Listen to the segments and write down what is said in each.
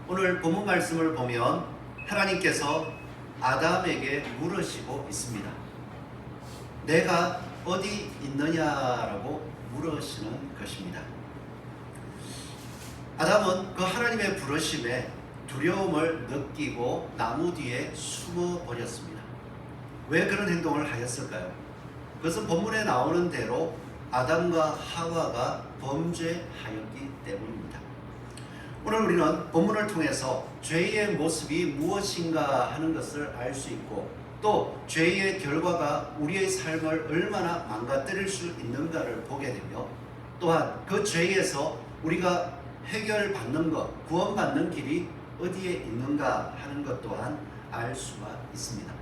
오늘 본문 말씀을 보면 하나님께서 아담에게 물으시고 있습니다. 내가 어디 있느냐라고 물으시는 것입니다. 아담은 그 하나님의 부르심에 두려움을 느끼고 나무 뒤에 숨어 버렸습니다. 왜 그런 행동을 하였을까요? 그것은 본문에 나오는 대로 아담과 하와가 범죄하였기 때문입니다. 오늘 우리는 본문을 통해서 죄의 모습이 무엇인가 하는 것을 알 수 있고, 또 죄의 결과가 우리의 삶을 얼마나 망가뜨릴 수 있는가를 보게 되며, 또한 그 죄에서 우리가 해결받는 것, 구원받는 길이 어디에 있는가 하는 것 또한 알 수가 있습니다.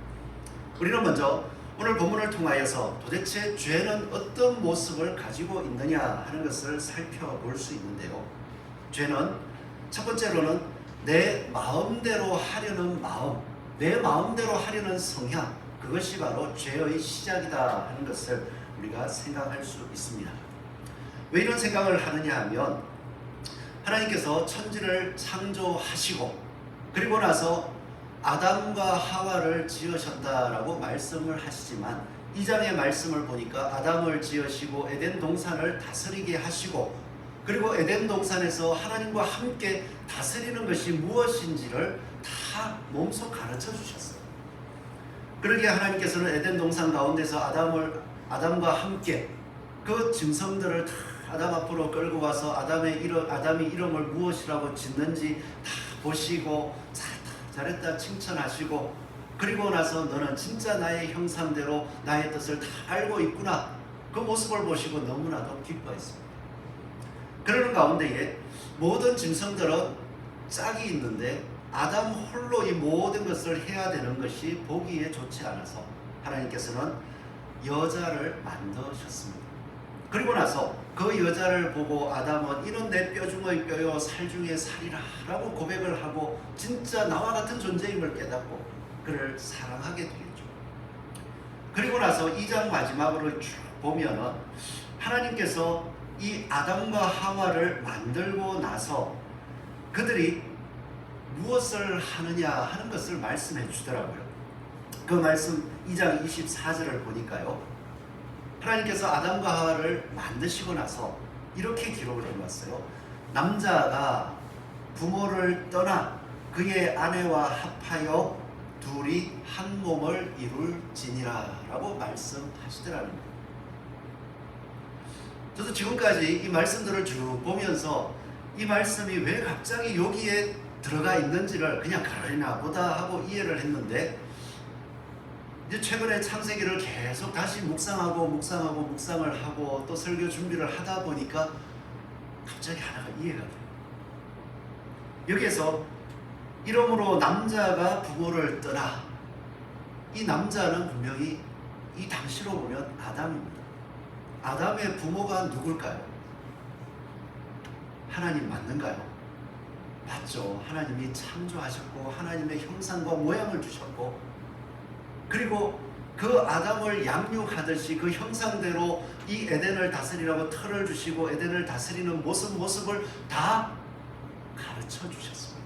우리는 먼저 오늘 본문을 통하여서 도대체 죄는 어떤 모습을 가지고 있느냐 하는 것을 살펴볼 수 있는데요. 죄는 첫 번째로는 내 마음대로 하려는 마음, 내 마음대로 하려는 성향, 그것이 바로 죄의 시작이다 하는 것을 우리가 생각할 수 있습니다. 왜 이런 생각을 하느냐 하면, 하나님께서 천지를 창조하시고 그리고 나서 아담과 하와를 지으셨다라고 말씀을 하시지만, 2장의 말씀을 보니까 아담을 지으시고 에덴 동산을 다스리게 하시고, 그리고 에덴 동산에서 하나님과 함께 다스리는 것이 무엇인지를 다 몸소 가르쳐 주셨어요. 그러기에 하나님께서는 에덴 동산 가운데서 아담과 함께 그 짐승들을 다 아담 앞으로 끌고 가서 아담이 이름을 무엇이라고 짓는지 다 보시고 잘했다 칭찬하시고, 그리고 나서 너는 진짜 나의 형상대로 나의 뜻을 다 알고 있구나, 그 모습을 보시고 너무나도 기뻐했습니다. 그러는 가운데에 모든 짐승들은 짝이 있는데 아담 홀로 이 모든 것을 해야 되는 것이 보기에 좋지 않아서 하나님께서는 여자를 만드셨습니다. 그리고 나서 그 여자를 보고 아담은 이는 내 뼈 중의 뼈요 살 중의 살이라 라고 고백을 하고 진짜 나와 같은 존재임을 깨닫고 그를 사랑하게 되겠죠. 그리고 나서 2장 마지막으로 쭉 보면은 하나님께서 이 아담과 하와를 만들고 나서 그들이 무엇을 하느냐 하는 것을 말씀해 주더라고요. 그 말씀 2장 24절을 보니까요, 하나님께서 아담과 하와를 만드시고 나서 이렇게 기록을 해놨어요. 남자가 부모를 떠나 그의 아내와 합하여 둘이 한 몸을 이룰지니라 라고 말씀하시더라는 거예요. 저도 지금까지 이 말씀들을 쭉 보면서 이 말씀이 왜 갑자기 여기에 들어가 있는지를 그냥 그러나 보다 하고 이해를 했는데, 이제 최근에 창세기를 계속 다시 묵상을 하고 또 설교 준비를 하다 보니까 갑자기 하나가 이해가 돼요. 여기에서 이러므로 남자가 부모를 떠나, 이 남자는 분명히 이 당시로 보면 아담입니다. 아담의 부모가 누굴까요? 하나님 맞는가요? 맞죠. 하나님이 창조하셨고 하나님의 형상과 모양을 주셨고, 그리고 그 아담을 양육하듯이 그 형상대로 이 에덴을 다스리라고 틀을 주시고 에덴을 다스리는 모습을 다 가르쳐 주셨습니다.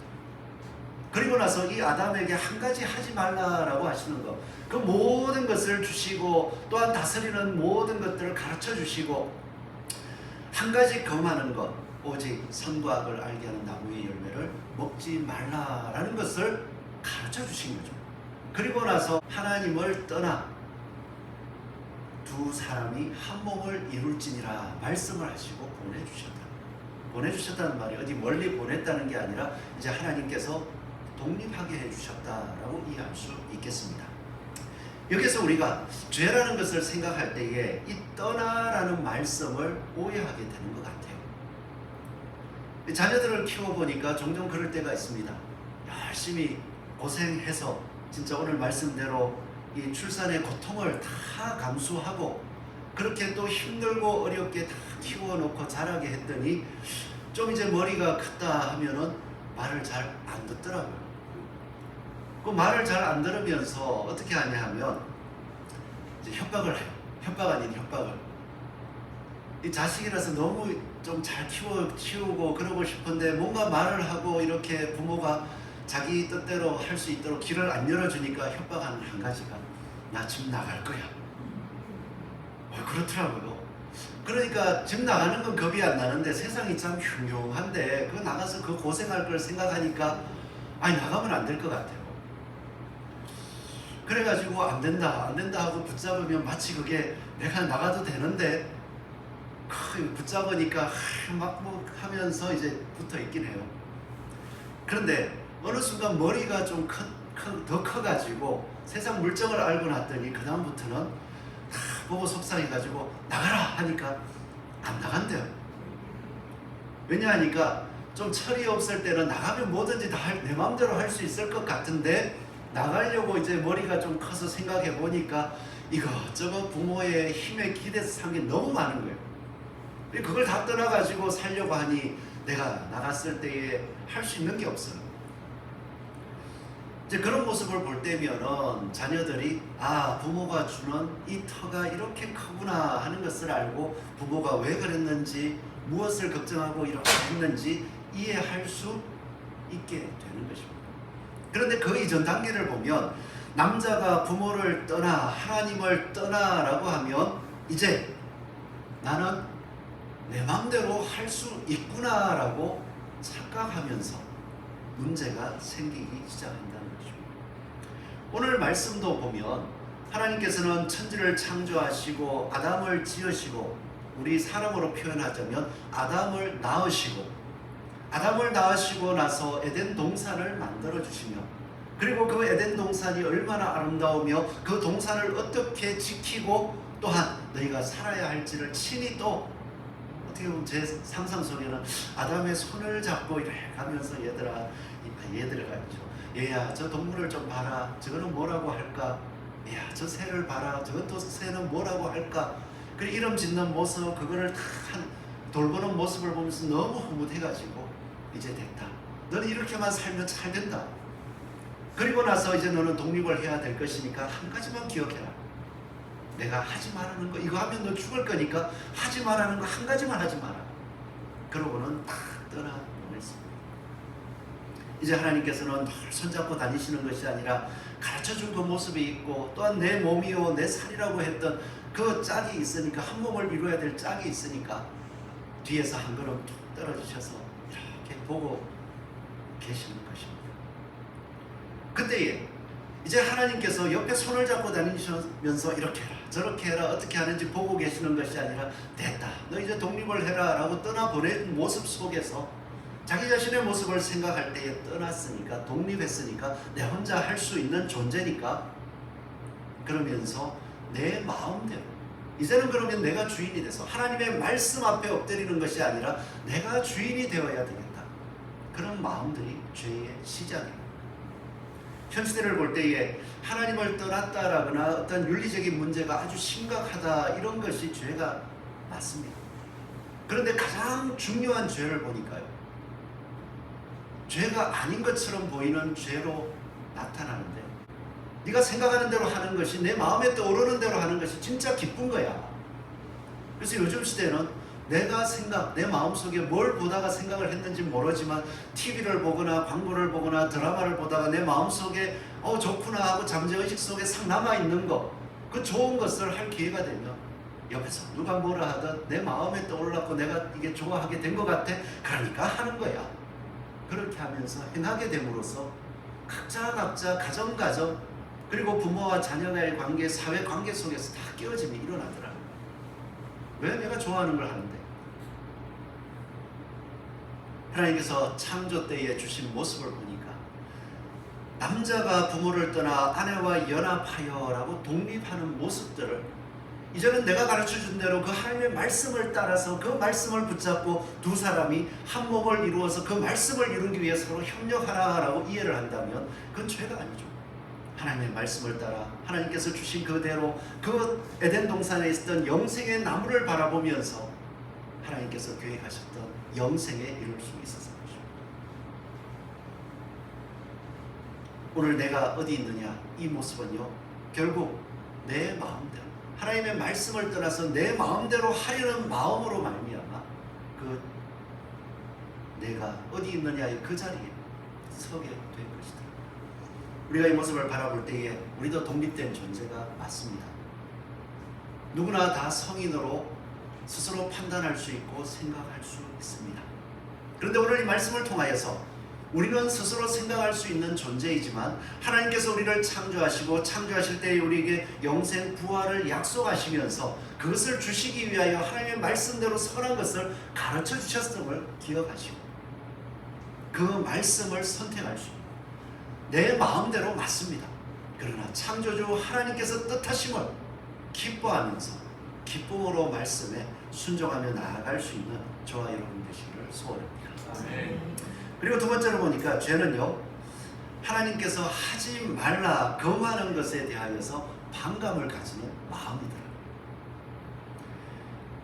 그리고 나서 이 아담에게 한 가지 하지 말라라고 하시는 것, 그 모든 것을 주시고 또한 다스리는 모든 것들을 가르쳐 주시고, 한 가지 금하는 것, 오직 선과 악을 알게 하는 나무의 열매를 먹지 말라라는 것을 가르쳐 주신 거죠. 그리고 나서 하나님을 떠나 두 사람이 한 몸을 이룰지니라 말씀을 하시고 보내주셨다는 말이 어디 멀리 보냈다는 게 아니라 이제 하나님께서 독립하게 해주셨다라고 이해할 수 있겠습니다. 여기서 우리가 죄라는 것을 생각할 때에 이 떠나라는 말씀을 오해하게 되는 것 같아요. 자녀들을 키워보니까 종종 그럴 때가 있습니다. 열심히 고생해서 진짜 오늘 말씀대로 이 출산의 고통을 다 감수하고 그렇게 또 힘들고 어렵게 다 키워놓고 자라게 했더니 좀 이제 머리가 컸다 하면은 말을 잘 안 듣더라고요. 그 말을 잘 안 들으면서 어떻게 하냐 하면 이제 협박을 해요. 협박 아닌 협박을. 이 자식이라서 너무 좀 잘 키우고 그러고 싶은데 뭔가 말을 하고 이렇게 부모가 자기 뜻대로 할 수 있도록 길을 안 열어주니까 협박하는 한 가지가 나 집 나갈 거야. 그렇더라고요. 그러니까 집 나가는 건 겁이 안 나는데 세상이 참 흉흉한데 그 나가서 그 고생할 걸 생각하니까 나가면 안 될 것 같아요. 그래가지고 안 된다 하고 붙잡으면 마치 그게 내가 나가도 되는데 붙잡으니까 막 뭐 하면서 이제 붙어 있긴 해요. 그런데 어느 순간 머리가 좀 더 커가지고 세상 물정을 알고 났더니 그 다음부터는 다 보고 속상해가지고 나가라 하니까 안 나간대요. 왜냐하니까 좀 철이 없을 때는 나가면 뭐든지 다 내 마음대로 할 수 있을 것 같은데 나가려고 이제 머리가 좀 커서 생각해 보니까 이것저것 부모의 힘에 기대서 산 게 너무 많은 거예요. 그걸 다 떠나가지고 살려고 하니 내가 나갔을 때에 할 수 있는 게 없어요. 이제 그런 모습을 볼 때면은 자녀들이 부모가 주는 이 터가 이렇게 크구나 하는 것을 알고 부모가 왜 그랬는지 무엇을 걱정하고 이렇게 했는지 이해할 수 있게 되는 것입니다. 그런데 그 이전 단계를 보면 남자가 부모를 떠나 하나님을 떠나라고 하면 이제 나는 내 마음대로 할 수 있구나라고 착각하면서 문제가 생기기 시작한다는 것입니다. 오늘 말씀도 보면 하나님께서는 천지를 창조하시고 아담을 지으시고 우리 사람으로 표현하자면 아담을 낳으시고 나서 에덴 동산을 만들어 주시며 그리고 그 에덴 동산이 얼마나 아름다우며 그 동산을 어떻게 지키고 또한 너희가 살아야 할지를 친히 또 어떻게 보면 제 상상 속에는 아담의 손을 잡고 이렇게 가면서 얘들아 얘야 저 동물을 좀 봐라. 저거는 뭐라고 할까? 야 저 새를 봐라. 저것도 새는 뭐라고 할까? 그 이름 짓는 모습 그거를 다 돌보는 모습을 보면서 너무 흐뭇해가지고 이제 됐다. 너는 이렇게만 살면 잘 된다. 그리고 나서 이제 너는 독립을 해야 될 것이니까 한 가지만 기억해라. 내가 하지 말라는 거 이거 하면 너 죽을 거니까 하지 말라는 거 한 가지만 하지 마라. 그러고는 딱 떠나보냈습니다. 이제 하나님께서는 늘 손잡고 다니시는 것이 아니라 가르쳐준 그 모습이 있고 또한 내 몸이요 내 살이라고 했던 그 짝이 있으니까 한 몸을 이루어야 될 짝이 있으니까 뒤에서 한 걸음 툭 떨어지셔서 이렇게 보고 계시는 것입니다. 그때에 이제 하나님께서 옆에 손을 잡고 다니시면서 이렇게 해라 저렇게 해라 어떻게 하는지 보고 계시는 것이 아니라 됐다 너 이제 독립을 해라 라고 떠나보낸 모습 속에서 자기 자신의 모습을 생각할 때에 떠났으니까 독립했으니까 내 혼자 할 수 있는 존재니까 그러면서 내 마음대로 이제는 그러면 내가 주인이 돼서 하나님의 말씀 앞에 엎드리는 것이 아니라 내가 주인이 되어야 되겠다. 그런 마음들이 죄의 시작입니다. 현시대를 볼 때에 하나님을 떠났다라거나 어떤 윤리적인 문제가 아주 심각하다 이런 것이 죄가 맞습니다. 그런데 가장 중요한 죄를 보니까요. 죄가 아닌 것처럼 보이는 죄로 나타나는데 네가 생각하는 대로 하는 것이 내 마음에 떠오르는 대로 하는 것이 진짜 기쁜 거야. 그래서 요즘 시대는 내가 내 마음속에 뭘 보다가 생각을 했는지 모르지만 TV를 보거나 광고를 보거나 드라마를 보다가 내 마음속에 좋구나 하고 잠재의식 속에 싹 남아있는 거 그 좋은 것을 할 기회가 되면 옆에서 누가 뭐라 하든 내 마음에 떠올랐고 내가 이게 좋아하게 된 것 같아 그러니까 하는 거야. 그렇게 하면서 행하게 됨으로써 각자 가정 그리고 부모와 자녀의 관계 사회 관계 속에서 다 깨어짐이 일어나더라. 왜 내가 좋아하는 걸 하는데 하나님께서 창조 때에 주신 모습을 보니까 남자가 부모를 떠나 아내와 연합하여 라고 독립하는 모습들을 이제는 내가 가르쳐준 대로 그 하나님의 말씀을 따라서 그 말씀을 붙잡고 두 사람이 한 몸을 이루어서 그 말씀을 이루기 위해 서로 협력하라라고 이해를 한다면 그건 죄가 아니죠. 하나님의 말씀을 따라 하나님께서 주신 그대로 그 에덴 동산에 있었던 영생의 나무를 바라보면서 하나님께서 계획하셨던 영생에 이룰 수 있었던 것입니다. 오늘 내가 어디 있느냐 이 모습은요 결국 내 마음대로 하나님의 말씀을 떠나서 내 마음대로 하려는 마음으로 말미암아 그 내가 어디 있느냐의 그 자리에 서게 될 것이다. 우리가 이 모습을 바라볼 때에 우리도 독립된 존재가 맞습니다. 누구나 다 성인으로 스스로 판단할 수 있고 생각할 수 있습니다. 그런데 오늘 이 말씀을 통하여서 우리는 스스로 생각할 수 있는 존재이지만 하나님께서 우리를 창조하시고 창조하실 때에 우리에게 영생 부활을 약속하시면서 그것을 주시기 위하여 하나님의 말씀대로 선한 것을 가르쳐 주셨음을 기억하시고 그 말씀을 선택할 수 있고 내 마음대로 맞습니다. 그러나 창조주 하나님께서 뜻하심을 기뻐하면서 기쁨으로 말씀에 순종하며 나아갈 수 있는 저와 여러분 되시기를 소원합니다. 그리고 두 번째로 보니까 죄는요, 하나님께서 하지 말라 금하는 것에 대하여서 반감을 가지는 마음이더라.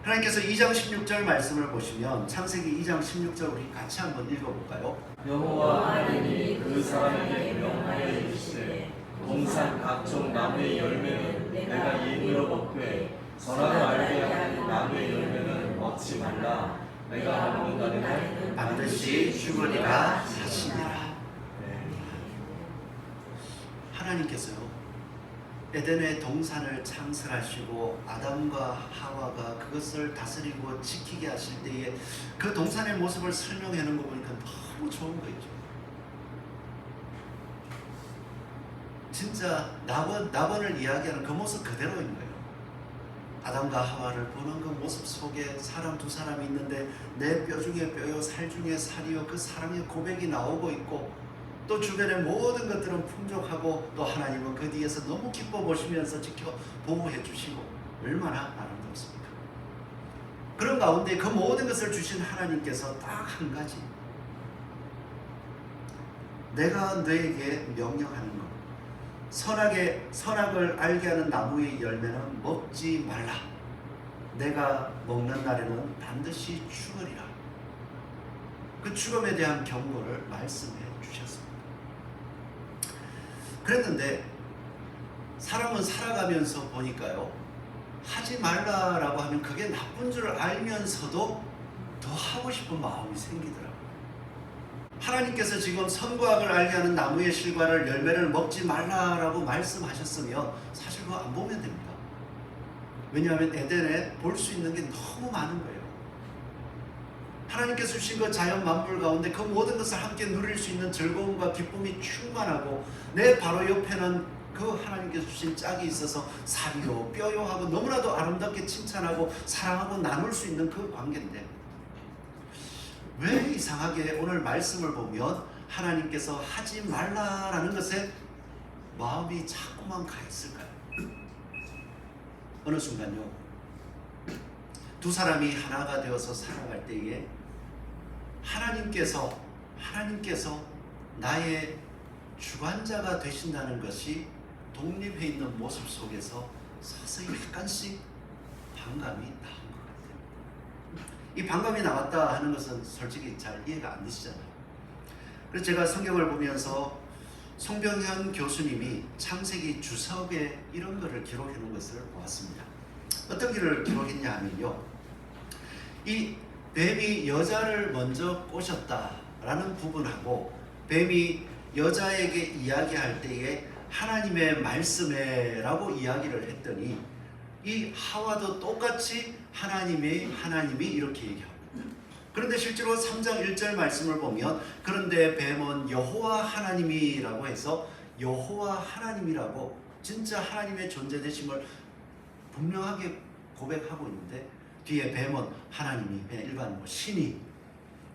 하나님께서 2장 16절 말씀을 보시면 창세기 2장 16절 우리 같이 한번 읽어볼까요? 여호와 하나님이 그 사람에게 명하여 이르시되 동산 각종 나무의 열매는 내가 예물로 먹되 선악을 알게 하는 나무의 열매는 먹지 말라. 내가 먹는다는 날에는 반드시 죽으리라 하시니라. 하나님께서요, 에덴의 동산을 창설하시고 아담과 하와가 그것을 다스리고 지키게 하실 때에 그 동산의 모습을 설명해 놓은 거 보니까 너무 좋은 거 있죠. 진짜 낙원을 이야기하는 그 모습 그대로인 거예요. 아담과 하와를 보는 그 모습 속에 사람 두 사람이 있는데 내 뼈 중에 뼈요 살 중에 살이요 그 사랑의 고백이 나오고 있고 또 주변의 모든 것들은 풍족하고 또 하나님은 그 뒤에서 너무 기뻐 보시면서 지켜 보호해 주시고 얼마나 아름답습니까? 그런 가운데 그 모든 것을 주신 하나님께서 딱 한 가지, 내가 너에게 명령하는 것, 선악을 알게 하는 나무의 열매는 먹지 말라. 내가 먹는 날에는 반드시 죽으리라. 그 죽음에 대한 경고를 말씀해 주셨습니다. 그랬는데 사람은 살아가면서 보니까요, 하지 말라라고 하면 그게 나쁜 줄 알면서도 더 하고 싶은 마음이 생기더라고요. 하나님께서 지금 선과 악을 알게 하는 나무의 실과를 열매를 먹지 말라라고 말씀하셨으면 사실 그거 안 보면 됩니다. 왜냐하면 에덴에 볼 수 있는 게 너무 많은 거예요. 하나님께서 주신 그 자연 만물 가운데 그 모든 것을 함께 누릴 수 있는 즐거움과 기쁨이 충만하고 내 바로 옆에는 그 하나님께서 주신 짝이 있어서 살이요 뼈요 하고 너무나도 아름답게 칭찬하고 사랑하고 나눌 수 있는 그 관계인데 왜 이상하게 오늘 말씀을 보면 하나님께서 하지 말라라는 것에 마음이 자꾸만 가 있을까요? 어느 순간요, 두 사람이 하나가 되어서 살아갈 때에 하나님께서 나의 주관자가 되신다는 것이 독립해 있는 모습 속에서 서서히 약간씩 반감이 나온 것 같아요. 이 반감이 나왔다 하는 것은 솔직히 잘 이해가 안 되시잖아요. 그래서 제가 성경을 보면서 송병현 교수님이 창세기 주석에 이런 것을 기록해 놓은 것을 보았습니다. 어떤 글을 기록했냐 하면요, 이 뱀이 여자를 먼저 꼬셨다라는 부분하고 뱀이 여자에게 이야기할 때에 하나님의 말씀에라고 이야기를 했더니 이 하와도 똑같이 하나님이 이렇게 얘기합니다. 그런데 실제로 3장 1절 말씀을 보면 그런데 뱀은 여호와 하나님이라고 해서 여호와 하나님이라고 진짜 하나님의 존재되심을 분명하게 고백하고 있는데 뒤에 뱀은 하나님이 그냥 일반 신이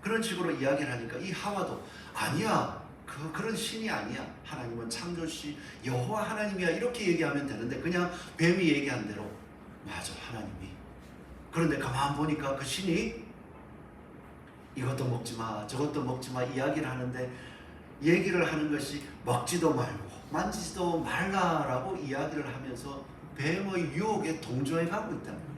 그런 식으로 이야기를 하니까 이 하와도 아니야, 그런 신이 아니야, 하나님은 창조시 여호와 하나님이야 이렇게 얘기하면 되는데 그냥 뱀이 얘기한 대로 맞아 하나님이. 그런데 가만 보니까 그 신이 이것도 먹지 마 저것도 먹지 마 이야기를 하는데 얘기를 하는 것이 먹지도 말고 만지지도 말라라고 이야기를 하면서 뱀의 유혹에 동조해 가고 있다는 거예요.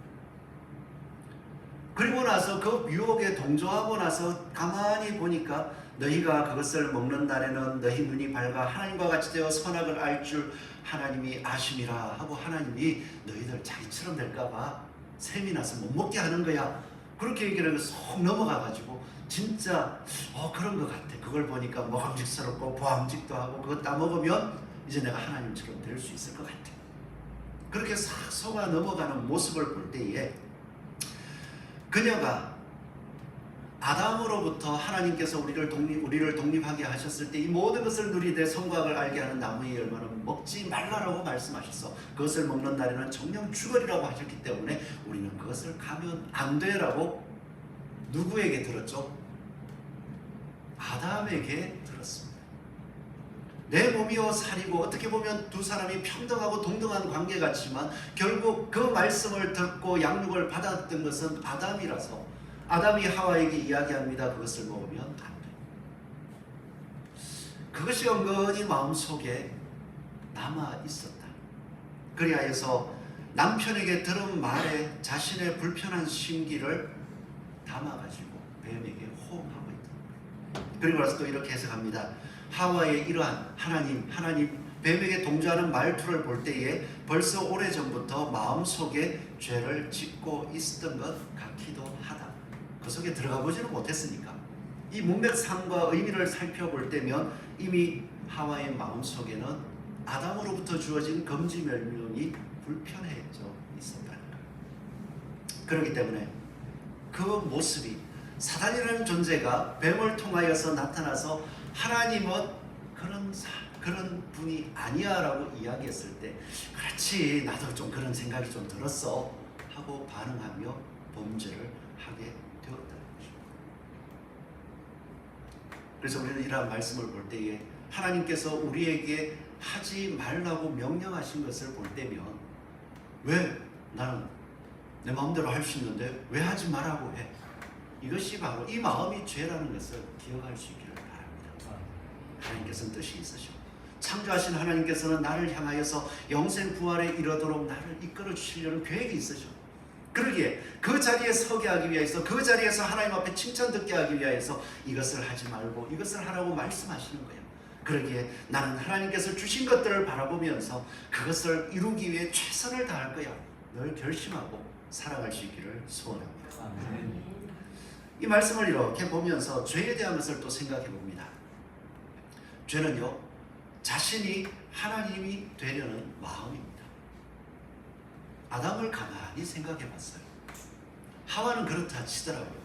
그리고 나서 그 유혹에 동조하고 나서 가만히 보니까 너희가 그것을 먹는 날에는 너희 눈이 밝아 하나님과 같이 되어 선악을 알 줄 하나님이 아심이라 하고 하나님이 너희들 자기처럼 될까봐 셈이 나서 못 먹게 하는 거야. 그렇게 얘기를 해서 쏙 넘어가가지고 진짜 그런 것 같아. 그걸 보니까 먹음직스럽고 보암직도 하고 그거 따먹으면 이제 내가 하나님처럼 될 수 있을 것 같아. 그렇게 싹 속아 넘어가는 모습을 볼 때에 그녀가 아담으로부터 하나님께서 우리를 독립하게 하셨을 때 이 모든 것을 누리되 선악을 알게 하는 나무의 열매는 먹지 말라라고 말씀하셨어. 그것을 먹는 날에는 정령 죽으리라고 하셨기 때문에 우리는 그것을 가면 안 돼라고 누구에게 들었죠? 아담에게 들었습니다. 내 몸이요 살이고 어떻게 보면 두 사람이 평등하고 동등한 관계 같지만 결국 그 말씀을 듣고 양육을 받았던 것은 아담이라서 아담이 하와에게 이야기합니다. 그것을 먹으면 안 돼. 그것이 은근히 마음속에 남아 있었다. 그리하여서 남편에게 들은 말에 자신의 불편한 심기를 담아가지고 뱀에게 호응하고 있다. 그리고 나서 또 이렇게 해석합니다. 하와의 이러한 하나님 뱀에게 동조하는 말투를 볼 때에 벌써 오래전부터 마음속에 죄를 짓고 있었던 것 같기도 하다. 그 속에 들어가 보지는 못했으니까 이 문맥상과 의미를 살펴볼 때면 이미 하와의 마음속에는 아담으로부터 주어진 금지멸명이 불편해져 있었다는 거예요. 그렇기 때문에 그 모습이 사단이라는 존재가 뱀을 통하여서 나타나서 하나님은 그런 분이 아니야 라고 이야기했을 때 그렇지 나도 좀 그런 생각이 좀 들었어 하고 반응하며 범죄를 하게 되었다는 것입니다. 그래서 우리는 이러한 말씀을 볼 때에 하나님께서 우리에게 하지 말라고 명령하신 것을 볼 때면 왜 나는 내 마음대로 할 수 있는데 왜 하지 말라고 해? 이것이 바로 이 마음이 죄라는 것을 기억할 수 있기를 바랍니다. 하나님께서는 뜻이 있으시고 창조하신 하나님께서는 나를 향하여서 영생 부활에 이르도록 나를 이끌어 주시려는 계획이 있으셔. 그러기에 그 자리에 서게 하기 위해서 그 자리에서 하나님 앞에 칭찬 듣게 하기 위해서 이것을 하지 말고 이것을 하라고 말씀하시는 거예요. 그러기에 나는 하나님께서 주신 것들을 바라보면서 그것을 이루기 위해 최선을 다할 거야. 늘 결심하고 살아갈 수 있기를 소원합니다. 이 말씀을 이렇게 보면서 죄에 대한 것을 또 생각해 봅니다. 죄는요, 자신이 하나님이 되려는 마음입니다. 아담을 가만히 생각해 봤어요. 하와는 그렇다 치더라고요.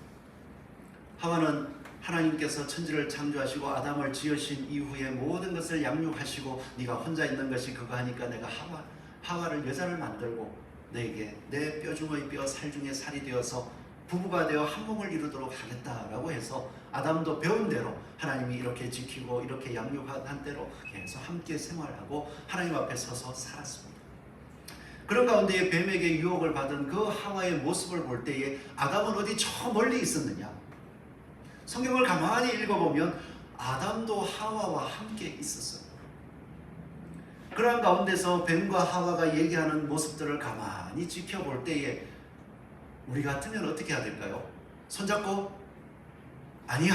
하와는 하나님께서 천지를 창조하시고 아담을 지으신 이후에 모든 것을 양육하시고 네가 혼자 있는 것이 그거 하니까 내가 하와를 여자를 만들고 너에게 내 뼈 중의 뼈 살 중에 살이 되어서 부부가 되어 한 몸을 이루도록 하겠다라고 해서 아담도 배운 대로 하나님이 이렇게 지키고 이렇게 양육한 대로 계속 함께 생활하고 하나님 앞에 서서 살았습니다. 그런 가운데 뱀에게 유혹을 받은 그 하와의 모습을 볼 때에 아담은 어디 저 멀리 있었느냐? 성경을 가만히 읽어보면 아담도 하와와 함께 있었어요. 그러한 가운데서 뱀과 하와가 얘기하는 모습들을 가만히 지켜볼 때에 우리 같으면 어떻게 해야 될까요? 손잡고 아니야,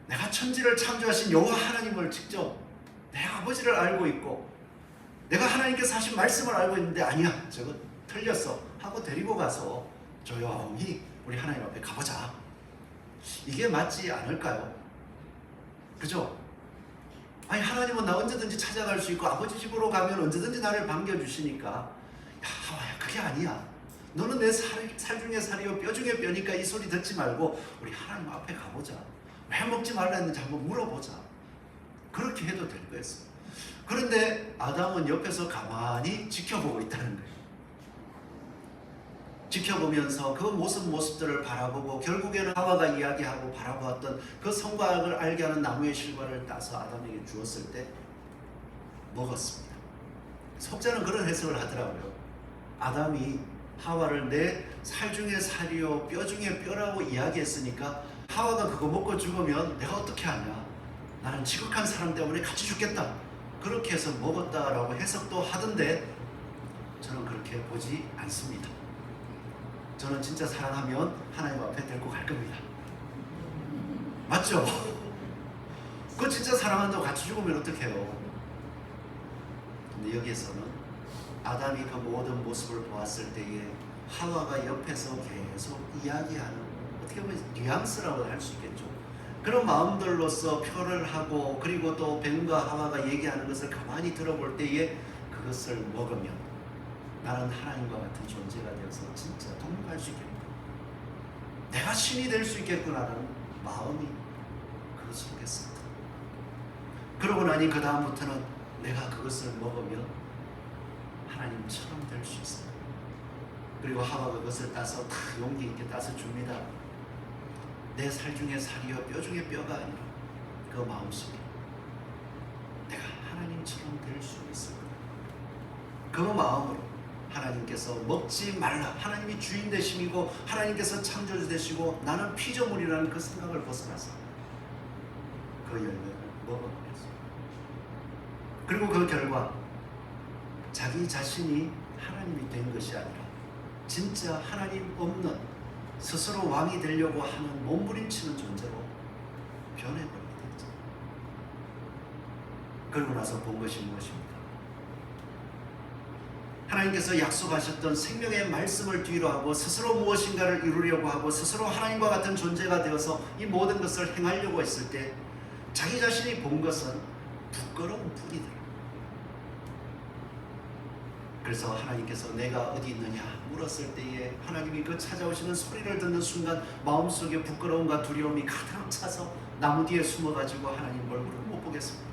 내가 천지를 창조하신 여호와 하나님을 직접 내 아버지를 알고 있고 내가 하나님께서 하신 말씀을 알고 있는데 아니야, 저거 틀렸어 하고 데리고 가서 조용히 우리 하나님 앞에 가보자. 이게 맞지 않을까요? 그죠? 아니 하나님은 나 언제든지 찾아갈 수 있고 아버지 집으로 가면 언제든지 나를 반겨주시니까 야 하와야 그게 아니야. 너는 내 살 중에 살이요 뼈 중에 뼈니까 이 소리 듣지 말고 우리 하나님 앞에 가보자. 왜 먹지 말라 했는지 한번 물어보자. 그렇게 해도 될 거였어. 그런데 아담은 옆에서 가만히 지켜보고 있다는 거예요. 지켜보면서 그 모습들을 바라보고 결국에는 하와가 이야기하고 바라보았던 그 선과 악을 알게 하는 나무의 실과를 따서 아담에게 주었을 때 먹었습니다. 속자는 그런 해석을 하더라고요. 아담이 하와를 내 살 중에 살이요 뼈 중에 뼈라고 이야기했으니까 하와가 그거 먹고 죽으면 내가 어떻게 하냐, 나는 지극한 사람 때문에 같이 죽겠다, 그렇게 해서 먹었다라고 해석도 하던데 저는 그렇게 보지 않습니다. 저는 진짜 사랑하면 하나님 앞에 데리고 갈 겁니다. 맞죠? 그거 진짜 사랑한다고 같이 죽으면 어떡해요? 근데 여기에서는 아담이 그 모든 모습을 보았을 때에 하와가 옆에서 계속 이야기하는, 어떻게 보면 뉘앙스라고 할 수 있겠죠. 그런 마음들로서 표를 하고, 그리고 또 뱀과 하와가 얘기하는 것을 가만히 들어볼 때에 그것을 먹으면 나는 하나님과 같은 존재가 되어서 진짜 동물할 수 있겠구나, 내가 신이 될 수 있겠구나라는 마음이 그 속에 있었다. 그러고 나니 그 다음부터는 내가 그것을 먹으면 하나님처럼 될 수 있어요. 그리고 하와가 그것을 따서 다 용기 있게 따서 줍니다. 내 살 중에 살이요 뼈 중에 뼈가 아니라 그 마음속에 내가 하나님처럼 될 수 있을 거다. 그 마음으로 하나님께서 먹지 말라, 하나님이 주인 되심이고 하나님께서 창조주 되시고 나는 피조물이라는 그 생각을 벗어나서 그 열매를 먹어버렸어요. 그리고 그 결과 자기 자신이 하나님이 된 것이 아니라 진짜 하나님 없는 스스로 왕이 되려고 하는 몸부림치는 존재로 변해버리게 됐죠. 그러고 나서 본 것이 무엇입니까? 하나님께서 약속하셨던 생명의 말씀을 뒤로 하고 스스로 무엇인가를 이루려고 하고 스스로 하나님과 같은 존재가 되어서 이 모든 것을 행하려고 했을 때 자기 자신이 본 것은 부끄러운 뿐이더라. 그래서 하나님께서 내가 어디 있느냐 물었을 때에 하나님이 그 찾아오시는 소리를 듣는 순간 마음속에 부끄러움과 두려움이 가득 차서 나무 뒤에 숨어가지고 하나님 얼굴을 못 보겠습니다.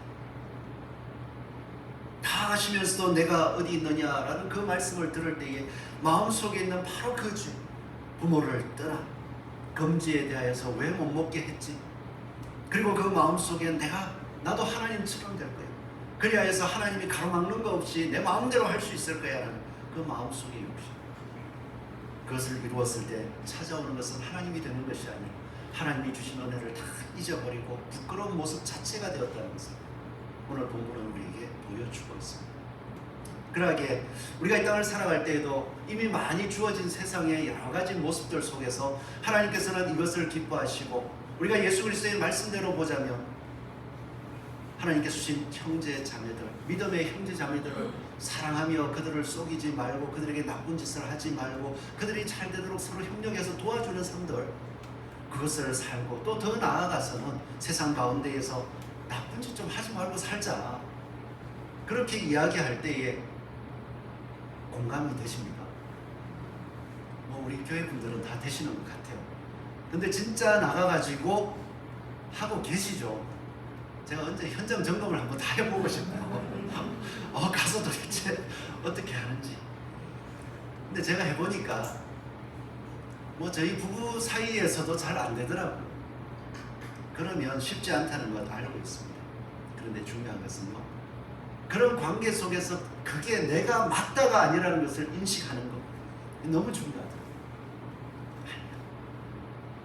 다 아시면서도 내가 어디 있느냐라는 그 말씀을 들을 때에 마음속에 있는 바로 그 죄, 부모를 떠나 금지에 대하여서 왜 못 먹게 했지? 그리고 그 마음속에 나도 하나님처럼 될 거야, 그리하여서 하나님이 가로막는 거 없이 내 마음대로 할 수 있을 거야 라는 그 마음속의 욕심, 그것을 이루었을 때 찾아오는 것은 하나님이 되는 것이 아니라 하나님이 주신 은혜를 다 잊어버리고 부끄러운 모습 자체가 되었다는 것을 오늘 본문은 우리에게 보여주고 있습니다. 그러하게 우리가 이 땅을 살아갈 때에도 이미 많이 주어진 세상의 여러 가지 모습들 속에서 하나님께서는 이것을 기뻐하시고, 우리가 예수 그리스도의 말씀대로 보자면 하나님께 주신 형제 자매들, 믿음의 형제 자매들을 사랑하며 그들을 속이지 말고 그들에게 나쁜 짓을 하지 말고 그들이 잘 되도록 서로 협력해서 도와주는 삶들, 그것을 살고 또 더 나아가서는 세상 가운데에서 나쁜 짓 좀 하지 말고 살자, 그렇게 이야기할 때에 공감이 되십니까? 우리 교회 분들은 다 되시는 것 같아요. 근데 진짜 나가가지고 하고 계시죠? 제가 언제 현장 점검을 한번 다 해보고 싶어요. 가서 도대체 어떻게 하는지. 근데 제가 해보니까 저희 부부 사이에서도 잘 안 되더라고요. 그러면 쉽지 않다는 건 알고 있습니다. 그런데 중요한 것은요, 그런 관계 속에서 그게 내가 맞다가 아니라는 것을 인식하는 것, 너무 중요하다.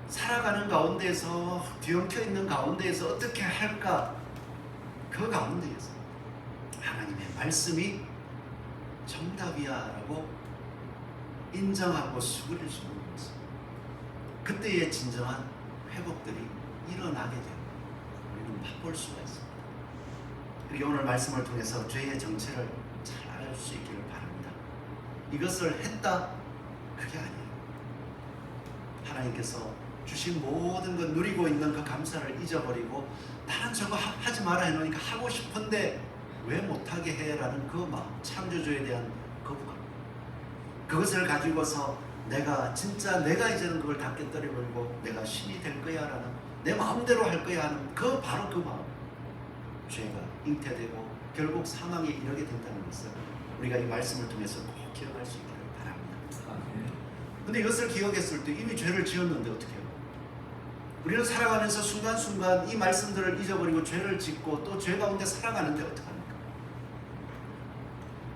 살아가는 가운데에서, 뒤엉켜 있는 가운데에서 어떻게 할까, 그 가운데에서 하나님의 말씀이 정답이야 라고 인정하고 수그릴 수 있는 것입니다. 그때의 진정한 회복들이 일어나게 되고 우리는 맛볼 수가 있습니다. 그리고 오늘 말씀을 통해서 죄의 정체를 잘 알 수 있기를 바랍니다. 이것을 했다, 그게 아니에요. 하나님께서 주신 모든 것, 누리고 있는 그 감사를 잊어버리고 나는 저거 하지 마라 해놓으니까 하고 싶은데 왜 못하게 해? 라는 그 마음, 창조주에 대한 거부감, 그것을 가지고서 내가 이제는 그걸 다 깨뜨려버리고 내가 신이 될 거야 라는, 내 마음대로 할 거야 하는 바로 그 마음, 죄가 잉태되고 결국 사망에 이르게 된다는 것을 우리가 이 말씀을 통해서 꼭 기억할 수 있기를 바랍니다. 근데 이것을 기억했을 때 이미 죄를 지었는데 어떻게 해요? 우리는 살아가면서 순간순간 이 말씀들을 잊어버리고 죄를 짓고 또 죄 가운데 살아가는데 어떡합니까?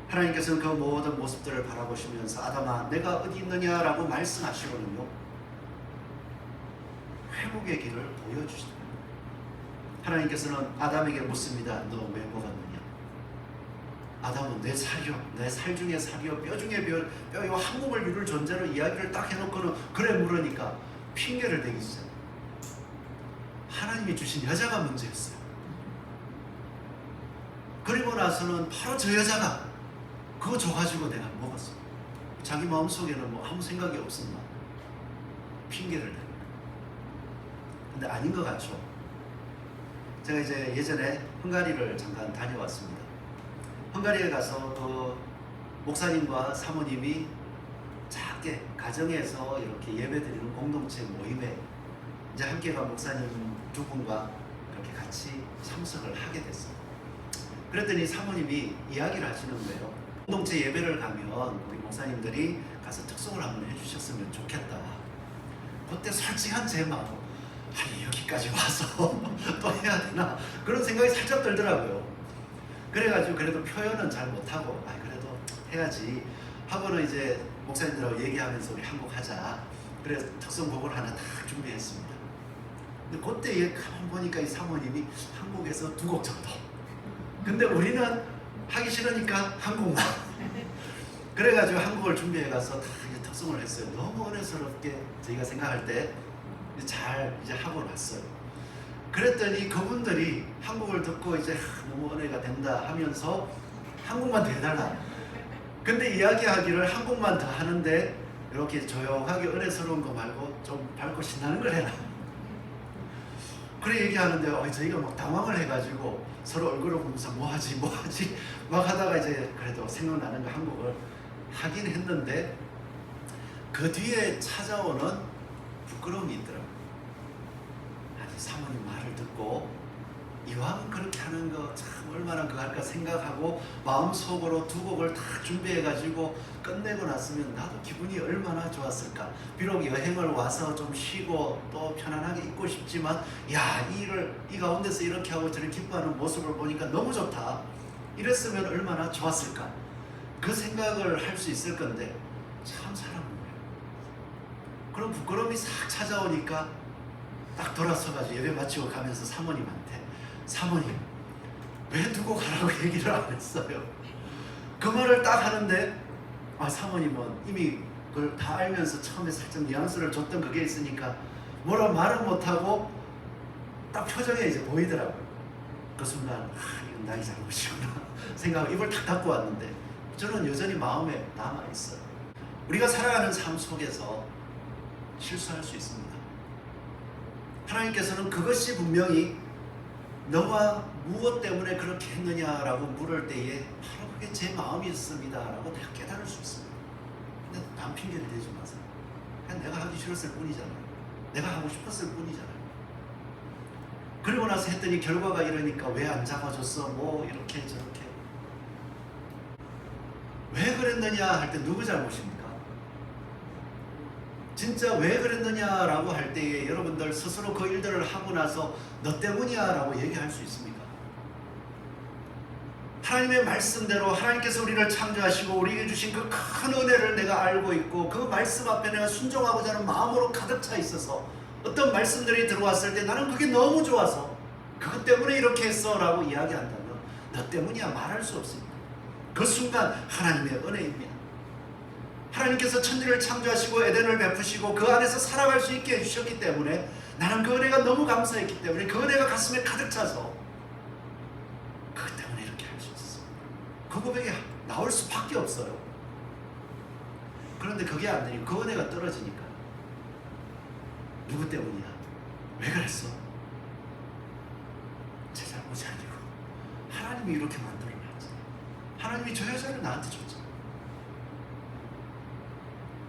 하나님께서는 그 모든 모습들을 바라보시면서 아담아 내가 어디 있느냐라고 말씀하시거든요. 회복의 길을 보여주시더라고요. 하나님께서는 아담에게 묻습니다. 너 왜 먹었느냐? 아담은 내 살이요, 내 살 중에 살이요, 뼈 중에 뼈요, 한 몸을 이룰 존재로 이야기를 딱 해놓고는 그래 물으니까 핑계를 대기 시작해요. 하나님이 주신 여자가 문제였어요. 그리고 나서는 바로 저 여자가 그거 줘가지고 내가 먹었어. 자기 마음속에는 뭐 아무 생각이 없었나? 핑계를 대. 근데 아닌 것 같죠? 제가 이제 예전에 헝가리를 잠깐 다녀왔습니다. 헝가리에 가서 그 목사님과 사모님이 작게 가정에서 이렇게 예배드리는 공동체 모임에 이제 함께 간 목사님 두 분과 이렇게 같이 참석을 하게 됐어요. 그랬더니 사모님이 이야기를 하시는 거예요. 공동체 예배를 가면 우리 목사님들이 가서 특송을 한번 해주셨으면 좋겠다. 그때 솔직한 제 마음, 아니 여기까지 와서 또 해야 되나 그런 생각이 살짝 들더라고요. 그래가지고 그래도 표현은 잘 못하고 그래도 해야지 하고는 이제 목사님들하고 얘기하면서 우리 한곡 하자. 그래서 특성곡을 하나 딱 준비했습니다. 근데 그때 가만 보니까 이 사모님이 한 곡에서 두 곡 정도. 근데 우리는 하기 싫으니까 한 곡만. 그래가지고 한 곡을 준비해 가서 다 이제 특성을 했어요. 너무 은혜스럽게 저희가 생각할 때 잘 이제 하고 났어요. 그랬더니 그분들이 한 곡을 듣고 이제 너무 은혜가 된다 하면서 한 곡만 더 해달라. 근데 이야기하기를 한 곡만 더 하는데 이렇게 조용하게 은혜스러운 거 말고 좀 밝고 신나는 걸 해라. 그래 얘기하는데 저희가 막 당황을 해가지고 서로 얼굴을 보면서 뭐하지 막 하다가 이제 그래도 생각나는 거 한 곡을 하긴 했는데 그 뒤에 찾아오는 부끄러움이 있더라고요. 아니 사모님 말을 듣고 이왕 그렇게 하는 거 참 얼마나 그거 할까 생각하고 마음속으로 두 곡을 다 준비해가지고 끝내고 났으면 나도 기분이 얼마나 좋았을까. 비록 여행을 와서 좀 쉬고 또 편안하게 있고 싶지만 이 가운데서 이렇게 하고 저렇게 기뻐하는 모습을 보니까 너무 좋다. 이랬으면 얼마나 좋았을까. 그 생각을 할 수 있을 건데 참 사람은 그런 부끄러움이 싹 찾아오니까 딱 돌아서가지고 예배 마치고 가면서 사모님한테 사모님 왜 두고 가라고 얘기를 안 했어요? 그 말을 딱 하는데 사모님은 이미 그걸 다 알면서 처음에 살짝 뉘앙스를 줬던 그게 있으니까 뭐라 말은 못하고 딱 표정에 이제 보이더라고요. 그 순간 이건 나의 잘못이구나 생각하고 입을 탁 닫고 왔는데 저는 여전히 마음에 남아있어요. 우리가 살아가는 삶 속에서 실수할 수 있습니다. 하나님께서는 그것이 분명히 너가 무엇 때문에 그렇게 했느냐라고 물을 때에 바로 그게 제 마음이었습니다 라고 다 깨달을 수 있습니다. 근데 남 핑계를 대지 마세요. 그냥 내가 하기 싫었을 뿐이잖아요. 내가 하고 싶었을 뿐이잖아요. 그리고 나서 했더니 결과가 이러니까 왜 안 잡아줬어? 뭐 이렇게 저렇게 왜 그랬느냐 할 때 누구 잘못입니까? 진짜 왜 그랬느냐라고 할 때에 여러분들 스스로 그 일들을 하고 나서 너 때문이야 라고 얘기할 수 있습니까? 하나님의 말씀대로 하나님께서 우리를 창조하시고 우리에게 주신 그 큰 은혜를 내가 알고 있고 그 말씀 앞에 내가 순종하고자 하는 마음으로 가득 차 있어서 어떤 말씀들이 들어왔을 때 나는 그게 너무 좋아서 그것 때문에 이렇게 했어 라고 이야기한다면 너 때문이야 말할 수 없습니다. 그 순간 하나님의 은혜입니다. 하나님께서 천지를 창조하시고 에덴을 베푸시고 그 안에서 살아갈 수 있게 해주셨기 때문에 나는 그 은혜가 너무 감사했기 때문에 그 은혜가 가슴에 가득 차서 그것 때문에 이렇게 할 수 있었어요. 그 고백이 나올 수밖에 없어요. 그런데 그게 안 되니까 그 은혜가 떨어지니까 누구 때문이야? 왜 그랬어? 제 잘못이 아니고 하나님이 이렇게 만들어놨지. 하나님이 저 여자를 나한테 줬지.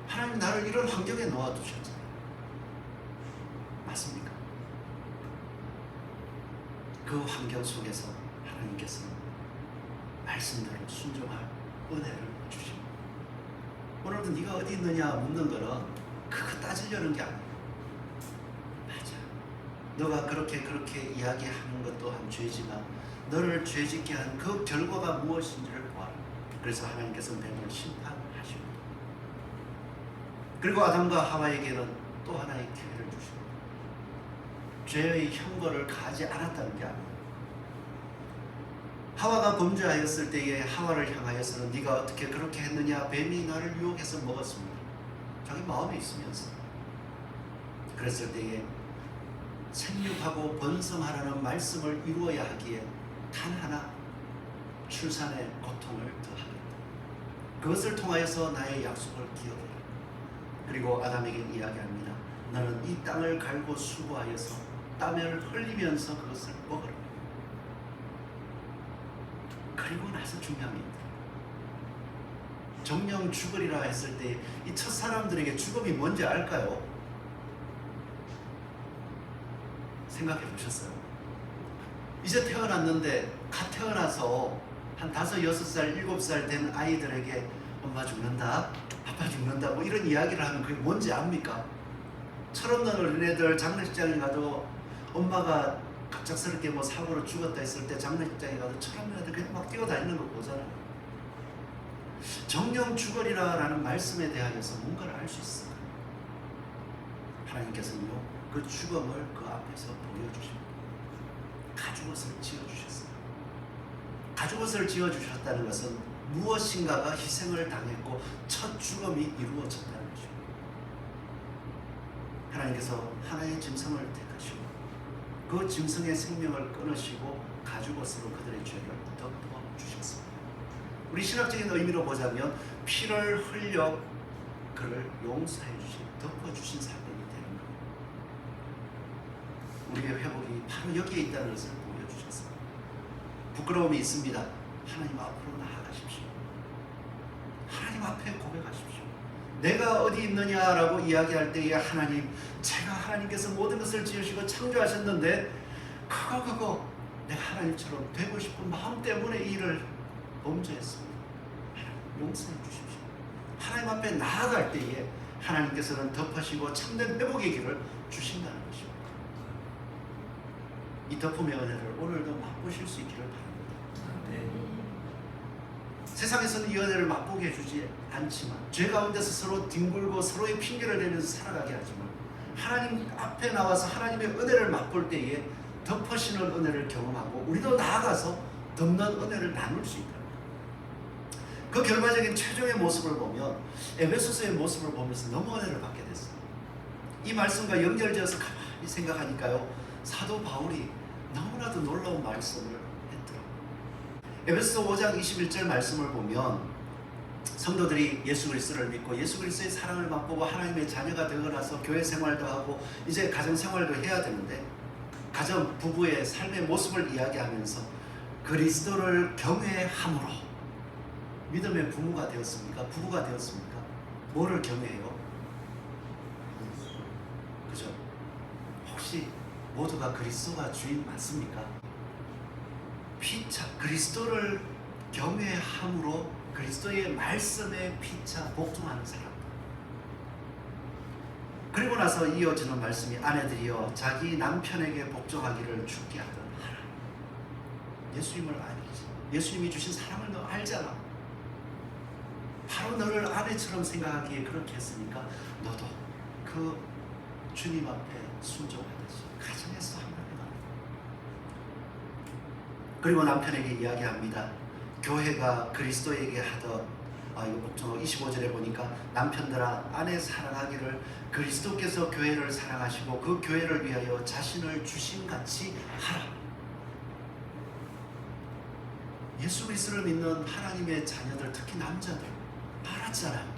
하나님 나를 이런 환경에 놓아두셨잖아요. 맞습니까? 그 환경 속에서 하나님께서는 말씀대로 순종할 은혜를 주십니다. 오늘도 네가 어디 있느냐 묻는 거는 그거 따지려는 게 아니에요. 맞아. 너가 그렇게 이야기하는 것 또한 죄지만 너를 죄짓게 한 그 결과가 무엇인지를 보아라. 그래서 하나님께서는 뱀을 심판하십니다. 그리고 아담과 하와에게는 또 하나의 기회를 주십니다. 죄의 형벌을 가지 않았다는 게 아니에요. 하와가 범죄하였을 때에 하와를 향하여서는 네가 어떻게 그렇게 했느냐 뱀이 나를 유혹해서 먹었습니다. 자기 마음에 있으면서 그랬을 때에 생육하고 번성하라는 말씀을 이루어야 하기에 단 하나 출산의 고통을 더하겠다. 그것을 통하여서 나의 약속을 기억해라. 그리고 아담에게 이야기합니다. 너는 이 땅을 갈고 수고하여서 땀을 흘리면서 그것을 먹으라. 그리고 나서 중요한 게 있다. 정령 죽으리라 했을 때 이 첫사람들에게 죽음이 뭔지 알까요? 생각해 보셨어요? 이제 태어났는데 갓 태어나서 한 5, 6살, 7살 된 아이들에게 엄마 죽는다, 아빠 죽는다 뭐 이런 이야기를 하면 그게 뭔지 압니까? 철없는 어린애들 장례식장에 가도 엄마가 갑작스럽게 뭐 사고로 죽었다 했을 때 장례식장에 가도 철없는 애들 그냥 막 뛰어다니는 거 보잖아요. 정령 죽으리라 라는 말씀에 대하여서 뭔가를 알 수 있어요. 하나님께서는요 그 죽음을 그 앞에서 보여주십니다. 가죽옷을 지어주셨어요. 가죽옷을 지어주셨다는 것은 무엇인가가 희생을 당했고 첫 죽음이 이루어졌다는 것입니다. 하나님께서 하나의 짐승을 택하시고 그 짐승의 생명을 끊으시고 가죽옷으로 그들의 죄를 덮어주셨습니다. 우리 신학적인 의미로 보자면 피를 흘려 그를 용서해 주신, 덮어주신 사건이 되는 겁니다. 우리의 회복이 바로 여기에 있다는 것을 보여주셨습니다. 부끄러움이 있습니다. 하나님 앞으로 나아가십시오. 하나님 앞에 고백하십시오. 내가 어디 있느냐라고 이야기할 때에 하나님, 제가 하나님께서 모든 것을 지으시고 창조하셨는데 그거 내가 하나님처럼 되고 싶은 마음 때문에 이 일을 범죄했습니다. 하나님 용서해 주십시오. 하나님 앞에 나아갈 때에 하나님께서는 덮으시고 참된 회복의 길을 주신다는 것입니다. 이 덮음의 은혜를 오늘도 맛보실 수 있기를 바랍니다. 네. 세상에서는 이 은혜를 맛보게 해주지 않지만 죄 가운데서 서로 뒹굴고 서로의 핑계를 대면서 살아가게 하지만 하나님 앞에 나와서 하나님의 은혜를 맛볼 때에 덮으시는 은혜를 경험하고 우리도 나아가서 덮는 은혜를 나눌 수 있다. 그 결과적인 최종의 모습을 보면 에베소서의 모습을 보면서 너무 은혜를 받게 됐어요. 이 말씀과 연결되어서 가만히 생각하니까요, 사도 바울이 너무나도 놀라운 말씀을 했더라고요. 에베소서 5장 21절 말씀을 보면 성도들이 예수 그리스도를 믿고 예수 그리스도의 사랑을 맛보고 하나님의 자녀가 되고 나서 교회 생활도 하고 이제 가정 생활도 해야 되는데, 가정 부부의 삶의 모습을 이야기하면서 그리스도를 경외함으로 믿음의 부모가 되었습니까? 부부가 되었습니까? 뭐를 경외해요? 그죠? 혹시 모두가 그리스도가 주인 맞습니까? 피차 그리스도를 경외함으로 그리스도의 말씀에 피차 복종하는 사람. 그리고 나서 이어지는 말씀이 아내들이여 자기 남편에게 복종하기를 주께 하던 하라. 예수님을 알지. 예수님이 주신 사랑을 너 알잖아. 바로 너를 아내처럼 생각하기에 그렇게 했으니까 너도 그 주님 앞에 순종하듯이 가정에서 하나님 앞에. 그리고 남편에게 이야기합니다. 교회가 그리스도에게 하던 이거 복종하고 25절에 보니까 남편들아 아내 사랑하기를 그리스도께서 교회를 사랑하시고 그 교회를 위하여 자신을 주심같이 하라. 예수 그리스도를 믿는 하나님의 자녀들, 특히 남자들 알았잖아요.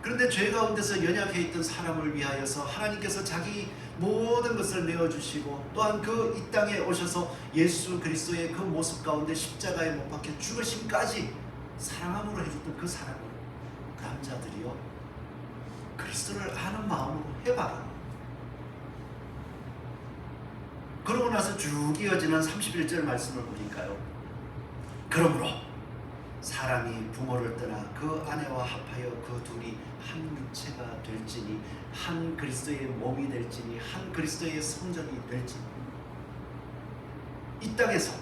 그런데 죄 가운데서 연약해 있던 사람을 위하여서 하나님께서 자기 모든 것을 내어주시고 또한 그 이 땅에 오셔서 예수 그리스도의 그 모습 가운데 십자가에 못 박혀 죽으심까지 사랑함으로 해줬던 그 사랑을 남자들이요 그리스도를 아는 마음으로 해봐라. 그러고 나서 쭉 이어지는 31절 말씀을 보니까요, 그러므로 사람이 부모를 떠나 그 아내와 합하여 그 둘이 한 육체가 될지니 한 그리스도의 몸이 될지니 한 그리스도의 성전이 될지니. 이 땅에서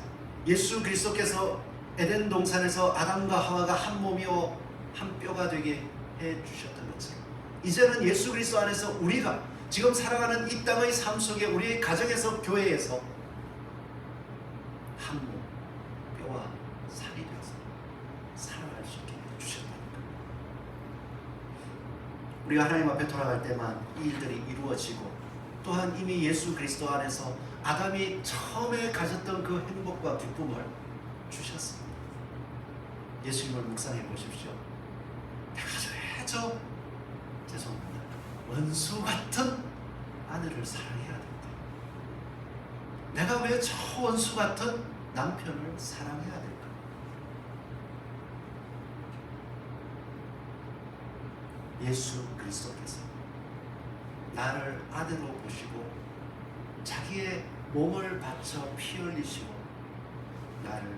예수 그리스도께서 에덴 동산에서 아담과 하와가 한 몸이요 한 뼈가 되게 해주셨던 것처럼 이제는 예수 그리스도 안에서 우리가 지금 살아가는 이 땅의 삶 속에 우리의 가정에서 교회에서 한 몸, 뼈와 살이 되어서 살아갈 수 있게 해주셨다니까. 우리가 하나님 앞에 돌아갈 때만 이 일들이 이루어지고 또한 이미 예수 그리스도 안에서 아담이 처음에 가졌던 그 행복과 기쁨을 주셨습니다. 예수님을 묵상해 보십시오. 내가 왜 죄송합니다. 원수 같은 아내를 사랑해야 될까? 내가 왜 저 원수 같은 남편을 사랑해야 될까? 예수 그리스도께서 나를 아내로 보시고 자기의 몸을 바쳐 피 흘리시고 나를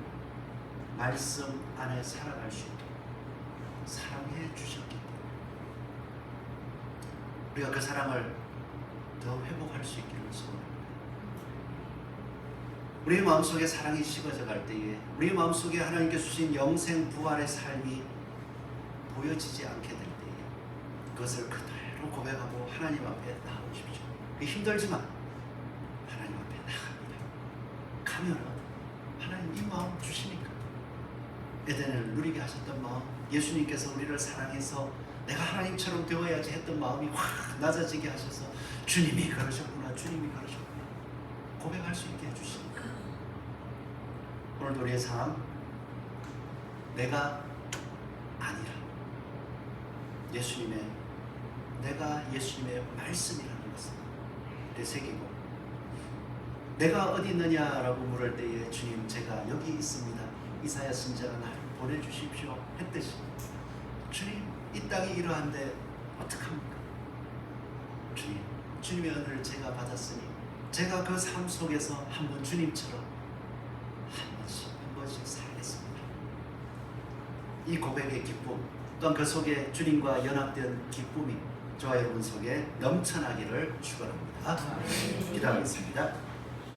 말씀 안에 살아갈 수 있도록 사랑해 주셨기 때문에 우리가 그 사랑을 더 회복할 수 있기를 소원합니다. 우리의 마음속에 사랑이 식어져 갈 때에 우리의 마음속에 하나님께 주신 영생 부활의 삶이 보여지지 않게 될 때에 그것을 그대로 고백하고 하나님 앞에 나아오십시오. 힘들지만 하나님 앞에 나갑니다. 가면은 하나님 이 마음 주시니까 에덴을 누리게 하셨던 마음, 예수님께서 우리를 사랑해서 내가 하나님처럼 되어야지 했던 마음이 확 낮아지게 하셔서 주님이 그러셨구나, 주님이 그러셨구나 고백할 수 있게 해주시니까 오늘도 우리의 삶, 내가 아니라 내가 예수님의 말씀이라는 것을 되새기고 내가 어디 있느냐라고 물을 때에 주님 제가 여기 있습니다. 이사야 선지자가 나를 보내주십시오 했듯이 주님 이 땅이 이러한데 어떡합니까? 주님의 은혜를 제가 받았으니 제가 그 삶 속에서 한번 주님처럼 한 번씩 살겠습니다. 이 고백의 기쁨 또한 그 속에 주님과 연합된 기쁨이 저와 여러분 속에 넘쳐나기를 축원합니다. 기도하겠습니다.